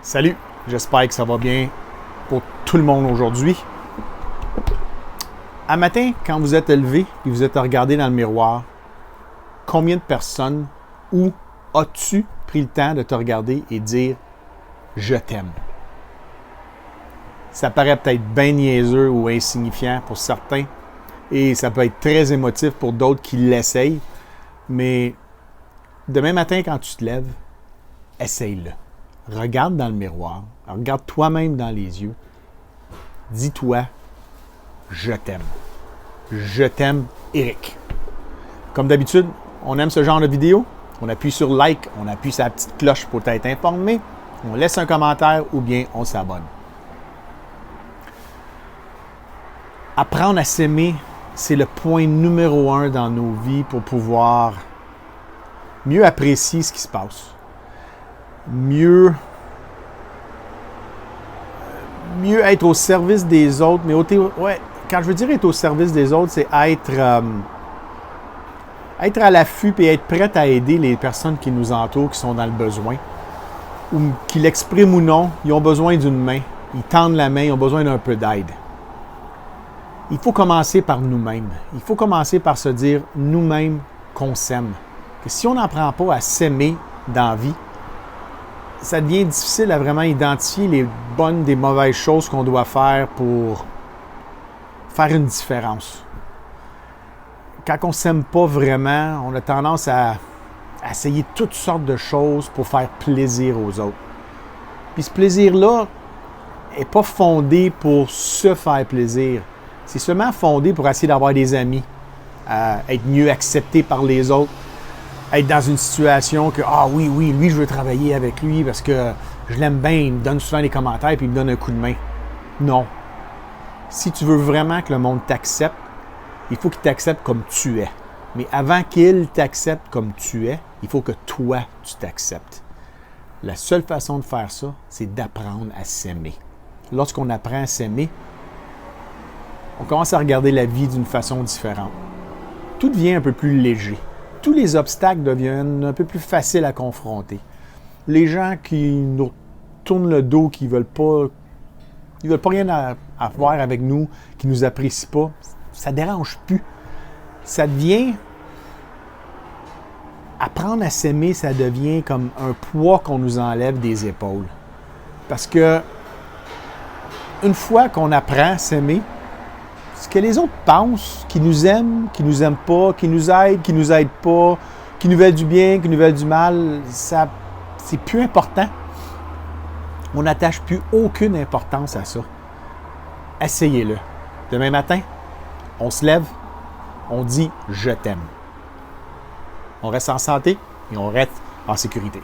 Salut, j'espère que ça va bien pour tout le monde aujourd'hui. Un matin, quand vous êtes levé et vous êtes regardé dans le miroir, combien de personnes ou as-tu pris le temps de te regarder et dire « Je t'aime ». Ça paraît peut-être bien niaiseux ou insignifiant pour certains et ça peut être très émotif pour d'autres qui l'essayent, mais demain matin, quand tu te lèves, essaye-le. Regarde dans le miroir, regarde toi-même dans les yeux. Dis-toi, je t'aime. Je t'aime, Eric. Comme d'habitude, on aime ce genre de vidéo. On appuie sur like, on appuie sur la petite cloche pour être informé. On laisse un commentaire ou bien on s'abonne. Apprendre à s'aimer, c'est le point numéro 1 dans nos vies pour pouvoir mieux apprécier ce qui se passe. Mieux être au service des autres, mais quand je veux dire être au service des autres, c'est être à l'affût et être prêt à aider les personnes qui nous entourent, qui sont dans le besoin, ou qu'ils l'expriment ou non, ils ont besoin d'une main, ils tendent la main, ils ont besoin d'un peu d'aide. Il faut commencer par nous-mêmes. Il faut commencer par se dire nous-mêmes qu'on s'aime. Que si on n'apprend pas à s'aimer dans la vie, ça devient difficile à vraiment identifier les bonnes des mauvaises choses qu'on doit faire pour faire une différence. Quand on ne s'aime pas vraiment, on a tendance à essayer toutes sortes de choses pour faire plaisir aux autres. Puis ce plaisir-là n'est pas fondé pour se faire plaisir. C'est seulement fondé pour essayer d'avoir des amis, être mieux accepté par les autres, être dans une situation que, oui, lui, je veux travailler avec lui parce que je l'aime bien, il me donne souvent des commentaires puis il me donne un coup de main. Non. Si tu veux vraiment que le monde t'accepte, il faut qu'il t'accepte comme tu es. Mais avant qu'il t'accepte comme tu es, il faut que toi, tu t'acceptes. La seule façon de faire ça, c'est d'apprendre à s'aimer. Lorsqu'on apprend à s'aimer, on commence à regarder la vie d'une façon différente. Tout devient un peu plus léger. Tous les obstacles deviennent un peu plus faciles à confronter. Les gens qui nous tournent le dos, qui veulent pas rien à voir avec nous, qui nous apprécient pas, ça dérange plus. Ça devient... Apprendre à s'aimer, ça devient comme un poids qu'on nous enlève des épaules. Parce que une fois qu'on apprend à s'aimer, ce que les autres pensent, qui nous aiment pas, qui nous aident pas, qui nous veulent du bien, qui nous veulent du mal, ça, c'est plus important. On n'attache plus aucune importance à ça. Essayez-le. Demain matin, on se lève, on dit « Je t'aime ». On reste en santé et on reste en sécurité.